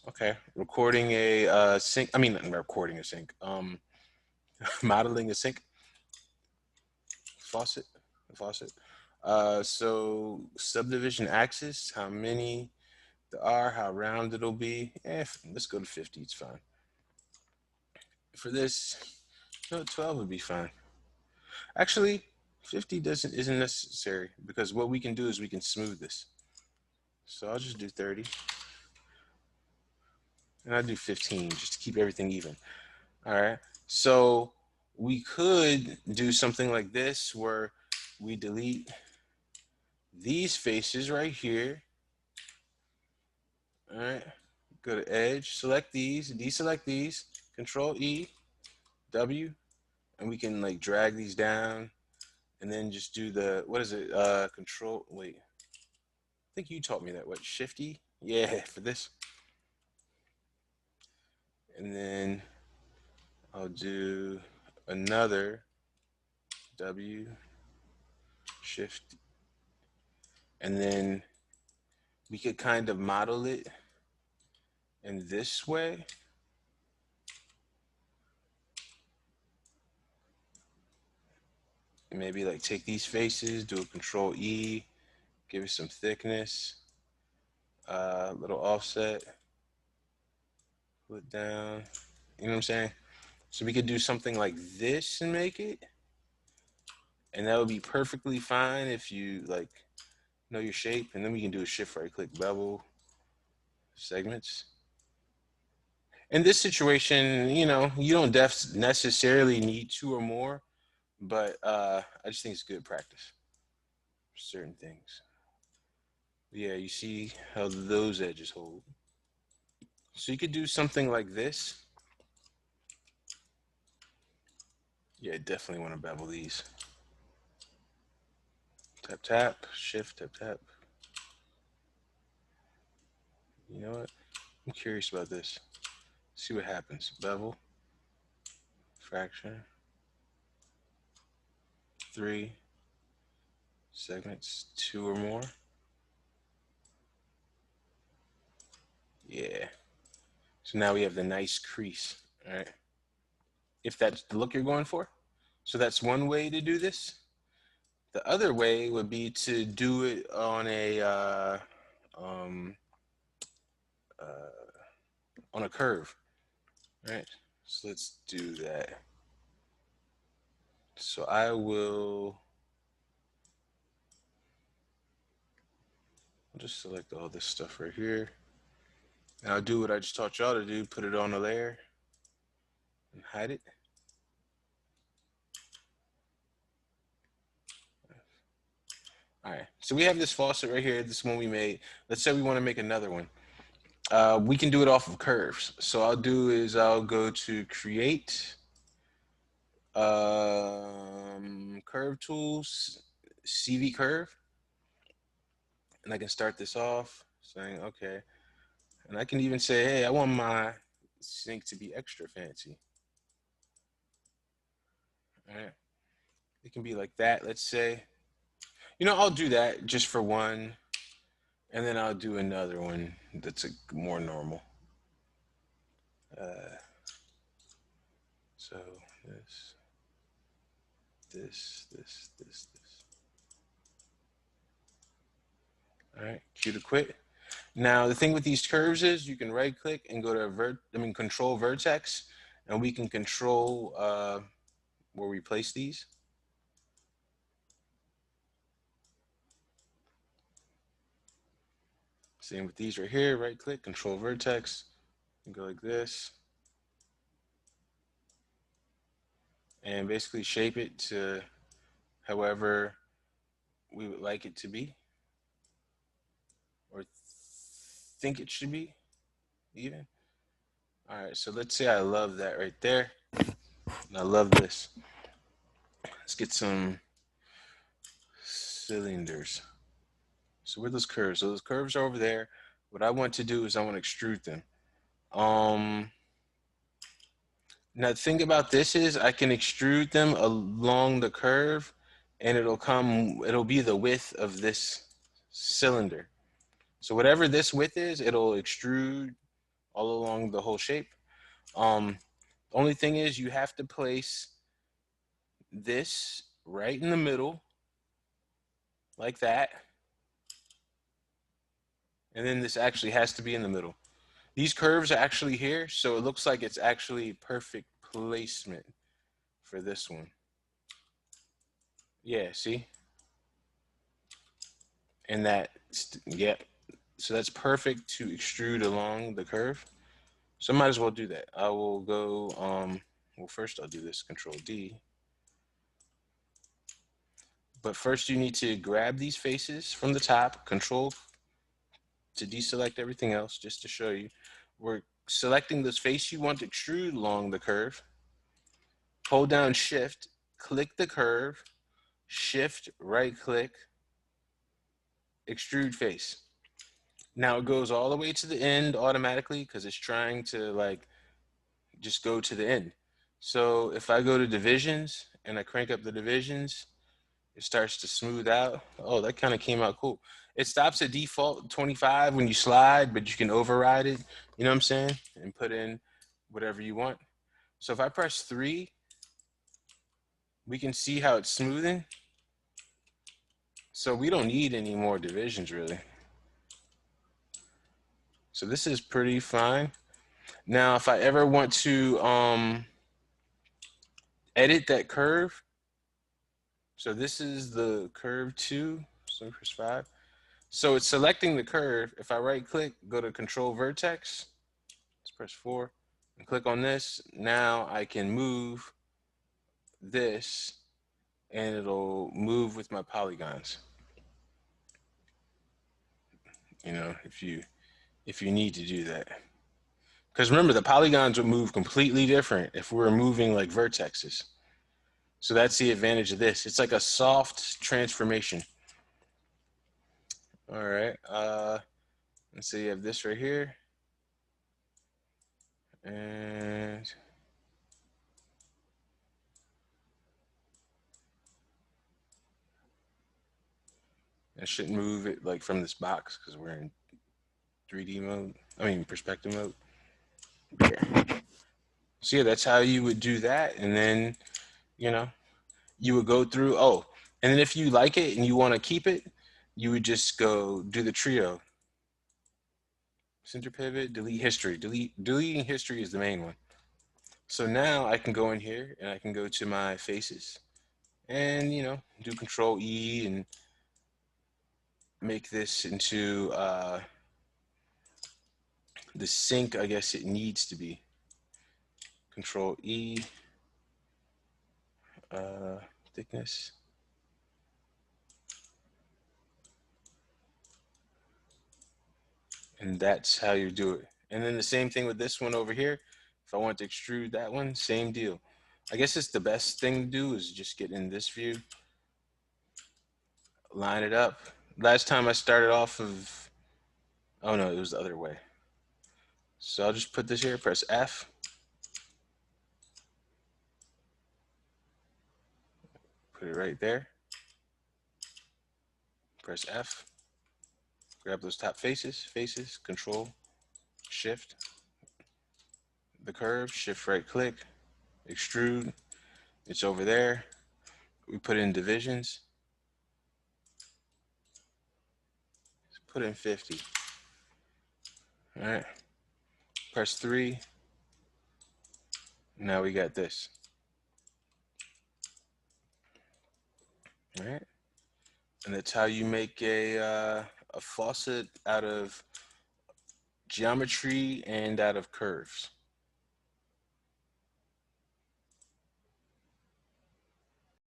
Okay, recording a sink. I mean, not recording a sink. Modeling a sink faucet, a faucet. So subdivision axis, how many there are, how round it'll be. Let's go to 50. It's fine. For this, no, 12 would be fine. Actually, 50 isn't necessary because what we can do is we can smooth this. So I'll just do 30, and I'll do 15 just to keep everything even. All right. So we could do something like this where we delete these faces right here. All right. Go to edge, select these, deselect these, Control E, W, and we can like drag these down and then just do the, what is it? Control, wait. I think you taught me that. What, Shifty? Yeah, for this. And then I'll do another W, Shift, and then we could kind of model it in this way. Maybe like take these faces, do a Control E, give it some thickness, little offset, pull it down. You know what I'm saying? So we could do something like this and make it, and that would be perfectly fine if you like know your shape. And then we can do a shift right click bevel segments. In this situation, you don't necessarily need two or more, but I just think it's good practice for certain things. Yeah, you see how those edges hold. So you could do something like this. Yeah, definitely want to bevel these. Tap, tap, shift, tap, tap. You know what? I'm curious about this. See what happens. Bevel, fraction, 3 segments, 2 or more. Yeah. So now we have the nice crease. All right. If that's the look you're going for. So that's one way to do this. The other way would be to do it um, on a curve. All right. So let's do that. So I'll just select all this stuff right here. And I'll do what I just taught y'all to do, put it on a layer and hide it. All right, so we have this faucet right here, this one we made. Let's say we want to make another one. We can do it off of curves. So I'll go to create, curve tools, CV curve, and I can start this off saying, okay. And I can even say, hey, I want my sink to be extra fancy. All right, it can be like that, let's say. I'll do that just for one, and then I'll do another one that's more normal. Uh, so this. All right, cue to quit. Now the thing with these curves is you can right click and go to control vertex, and we can control where we place these. Same with these right here, right click, control vertex, and go like this. And basically shape it to however we would like it to be, or think it should be, even. All right, so let's say I love that right there, and I love this. Let's get some cylinders. So where are those curves? So those curves are over there. What I want to do is I want to extrude them. Now the thing about this is I can extrude them along the curve, and it'll be the width of this cylinder. So whatever this width is, it'll extrude all along the whole shape. The only thing is you have to place this right in the middle like that. And then this actually has to be in the middle. These curves are actually here, so it looks like it's actually perfect placement for this one. Yeah, see? And that, yep. So that's perfect to extrude along the curve. So I might as well do that. I will go, well, first I'll do this, Control D. But first you need to grab these faces from the top, Control to deselect everything else, just to show you. We're selecting this face you want to extrude along the curve. Hold down Shift, click the curve, Shift, right click, extrude face. Now it goes all the way to the end automatically because it's trying to like just go to the end. So if I go to divisions and I crank up the divisions, it starts to smooth out. Oh, that kind of came out cool. It stops at default 25 when you slide, but you can override it, you know what I'm saying? And put in whatever you want. So if I press 3, we can see how it's smoothing. So we don't need any more divisions really. So this is pretty fine. Now, if I ever want to edit that curve, so this is the curve 2, so press 5. So it's selecting the curve. If I right click, go to Control Vertex, let's press 4, and click on this. Now I can move this and it'll move with my polygons. You know, if you need to do that. Because remember, the polygons would move completely different if we were moving like vertexes. So that's the advantage of this. It's like a soft transformation. All right. Let's see, you have this right here. And I shouldn't move it like from this box because we're in 3D mode. I mean, perspective mode. Yeah. So yeah, that's how you would do that. And then, you know, you would go through, oh, and then if you like it and you want to keep it, you would just go do the trio. Center pivot, delete history. Deleting history is the main one. So now I can go in here and I can go to my faces and, you know, do Control E and make this into the sync, I guess it needs to be. Control E, thickness. And that's how you do it. And then the same thing with this one over here. If I want to extrude that one, same deal. I guess it's the best thing to do is just get in this view, line it up. Last time I started off of, oh no, it was the other way. So I'll just put this here, press F. Put it right there. Press F. Grab those top faces, Control, Shift, the curve, Shift right click, extrude. It's over there. We put in divisions. Put in 50. All right. Press 3. Now we got this. All right. And that's how you make a faucet out of geometry and out of curves.